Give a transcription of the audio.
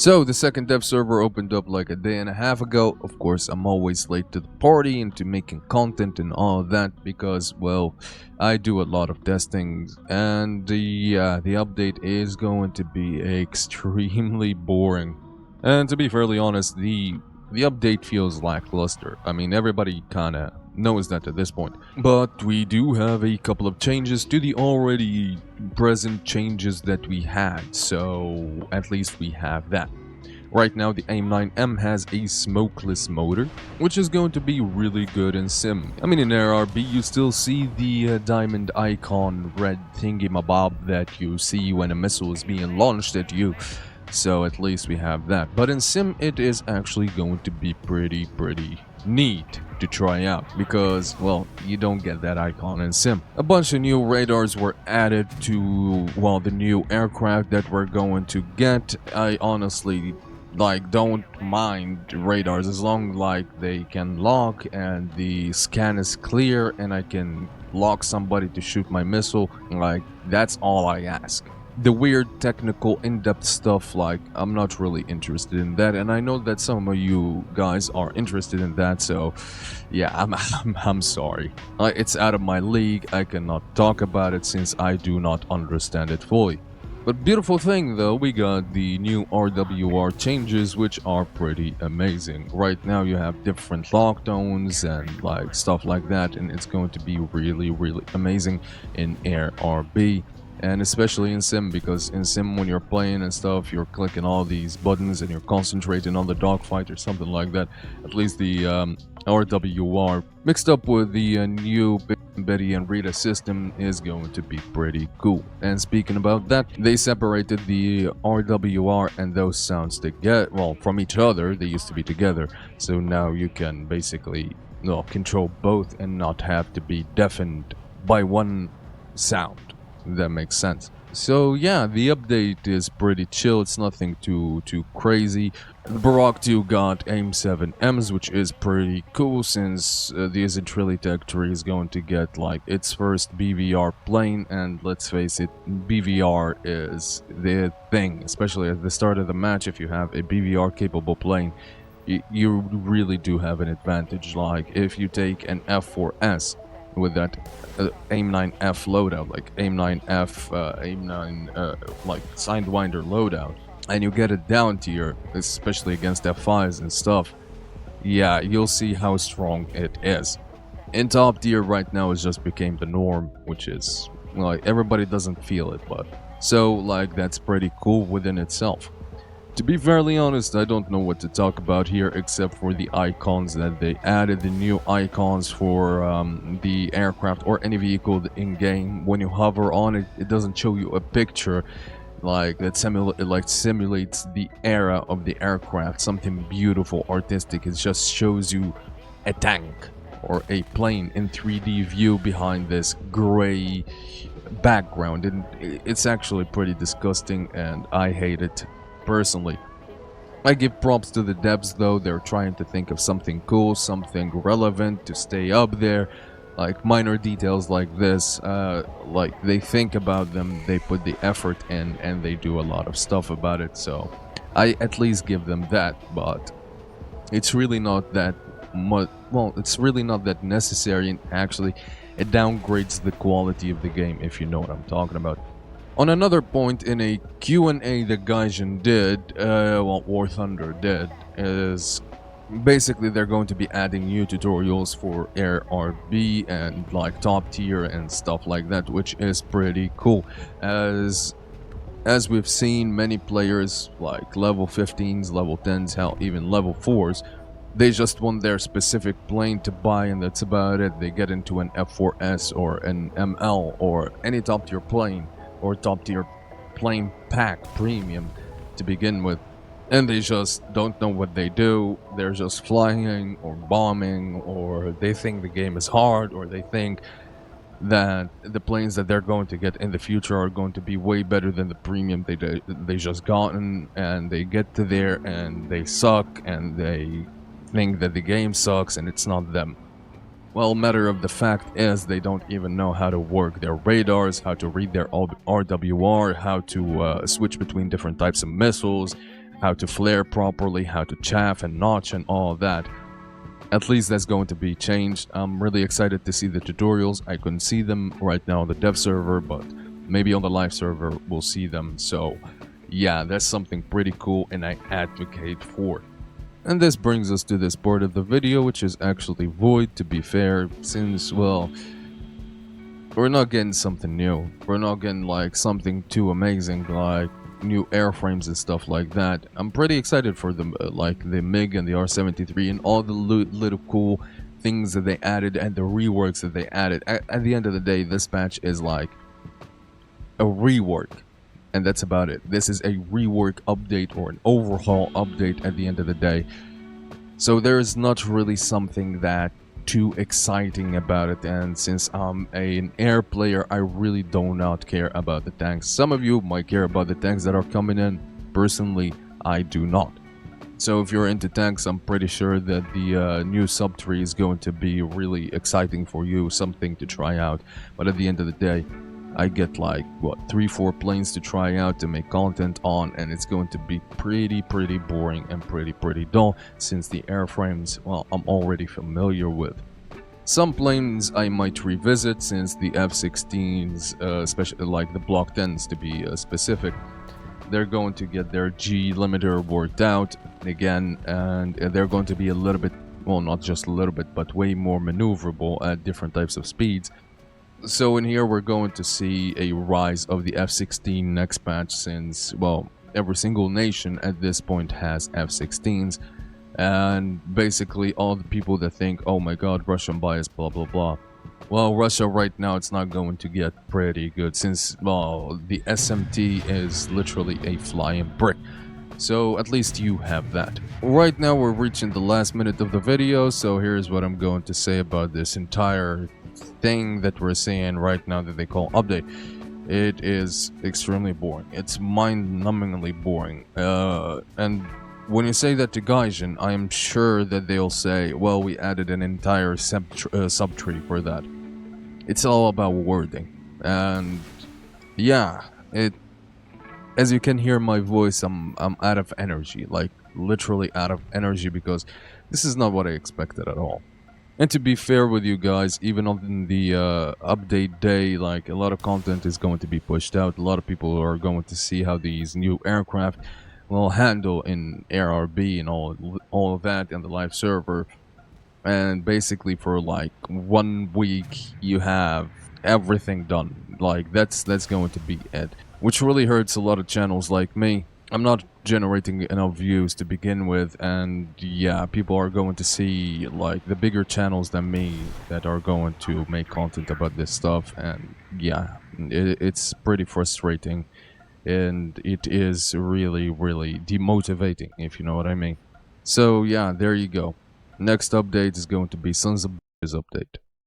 So the second dev server opened up like a day and a half ago. Of course, I'm always late to the party and to making content and all of that because, well, I do a lot of testing and the update is going to be extremely boring. And to be fairly honest, the update feels lackluster. I mean, everybody kind of knows that at this point. But we do have a couple of changes to the already present changes that we had, so at least we have that. Right now, the AIM-9M has a smokeless motor, which is going to be really good in sim. I mean, in RRB, you still see the diamond icon red thingy-mabob that you see when a missile is being launched at you. So at least we have that. But in sim, it is actually going to be pretty neat to try out because, well, you don't get that icon in sim. A bunch of new radars were added to, well, the new aircraft that we're going to get. I honestly don't mind radars as long they can lock and the scan is clear and I can lock somebody to shoot my missile. That's all I ask. The weird technical in-depth stuff, I'm not really interested in that, and I know that some of you guys are interested in that, so yeah, I'm sorry. It's out of my league. I cannot talk about it since I do not understand it fully. But beautiful thing though, we got the new RWR changes, which are pretty amazing. Right now you have different lock tones and stuff like that, and it's going to be really amazing in RRB. And especially in sim, because in sim when you're playing and stuff, you're clicking all these buttons and you're concentrating on the dogfight or something like that. At least the RWR mixed up with the new Betty and Rita system is going to be pretty cool. And speaking about that, they separated the RWR and those sounds together, well, from each other. They used to be together, so now you can basically control both and not have to be deafened by one sound. That makes sense. So yeah, the update is pretty chill. It's nothing too crazy. Barak 2 got AIM-7Ms, which is pretty cool since the Tech tree is going to get its first BVR plane, and let's face it, BVR is the thing, especially at the start of the match. If you have a BVR capable plane, you really do have an advantage. If you take an F4S with that AIM-9F loadout, AIM-9F, AIM-9 Sidewinder loadout, and you get it down tier, especially against F5s and stuff, yeah, you'll see how strong it is. In top tier right now, it just became the norm, which is everybody doesn't feel it, but so that's pretty cool within itself. To be fairly honest, I don't know what to talk about here except for the icons that they added. The new icons for the aircraft or any vehicle in-game. When you hover on it, it doesn't show you a picture that simulates the era of the aircraft. Something beautiful, artistic. It just shows you a tank or a plane in 3D view behind this gray background. And it's actually pretty disgusting and I hate it. Personally, I give props to the devs though. They're trying to think of something cool, something relevant to stay up there. Minor details like this, they think about them, they put the effort in, and they do a lot of stuff about it. So I at least give them that, but it's really not that much. Well, it's really not that necessary, and actually it downgrades the quality of the game, if you know what I'm talking about. On another point, in a Q&A that Gaijin did, War Thunder did, is basically they're going to be adding new tutorials for RRB and top tier and stuff like that, which is pretty cool. As we've seen, many players level 15s, level 10s, hell, even level 4s, they just want their specific plane to buy and that's about it. They get into an F4S or an ML or any top tier plane, or top tier plane pack premium to begin with, and they just don't know what they do. They're just flying or bombing, or they think the game is hard, or they think that the planes that they're going to get in the future are going to be way better than the premium they just gotten, and they get to there and they suck and they think that the game sucks and it's not them. Well, matter of the fact is they don't even know how to work their radars, how to read their RWR, how to switch between different types of missiles. how to flare properly, how to chaff and notch and all of that. At least that's going to be changed. I'm really excited to see the tutorials. I couldn't see them right now on the dev server, but maybe on the live server we'll see them. So yeah, that's something pretty cool and I advocate for. And this brings us to this part of the video, which is actually void, to be fair, since, well, we're not getting something new. We're not getting like something too amazing like new airframes and stuff like that. I'm pretty excited for the like the MiG and the R-73 and all the little cool things that they added and the reworks that they added. At the end of the day, this patch is like a rework, and that's about it. This is a rework update or an overhaul update at the end of the day. So there is not really something that too exciting about it, and since I'm an air player, I really do not care about the tanks. Some of you might care about the tanks that are coming in. Personally, I do not. So if you're into tanks, I'm pretty sure that the new sub-tree is going to be really exciting for you, something to try out. But at the end of the day, I get like, what, 3-4 planes to try out to make content on, and it's going to be pretty boring and pretty dull, since the airframes, well, I'm already familiar with. Some planes I might revisit, since the F-16s, especially like the Block 10s to be specific, they're going to get their G limiter worked out again, and they're going to be a little bit, well, not just a little bit, but way more maneuverable at different types of speeds. So in here we're going to see a rise of the F-16 next patch, since, well, every single nation at this point has F-16s, and basically all the people that think, oh my god, Russian bias, blah blah blah. Well, Russia right now, it's not going to get pretty good, since, well, the SMT is literally a flying brick. So at least you have that. Right now we're reaching the last minute of the video, so here's what I'm going to say about this entire thing that we're seeing right now that they call update. It is extremely boring. It's mind-numbingly boring. And when you say that to Gaijin, I am sure that they'll say, well, we added an entire subtree for that. It's all about wording. And yeah, as you can hear my voice, I'm out of energy, like literally out of energy, because this is not what I expected at all. And to be fair with you guys, even on the update day, like a lot of content is going to be pushed out. A lot of people are going to see how these new aircraft will handle in ARB and all of that in the live server. And basically for like 1 week, you have everything done. Like that's going to be it, which really hurts a lot of channels like me. I'm not generating enough views to begin with, and yeah, people are going to see like the bigger channels than me that are going to make content about this stuff, and yeah, it's pretty frustrating, and it is really demotivating, if you know what I mean. So yeah, there you go. Next update is going to be Sons of Bitches update.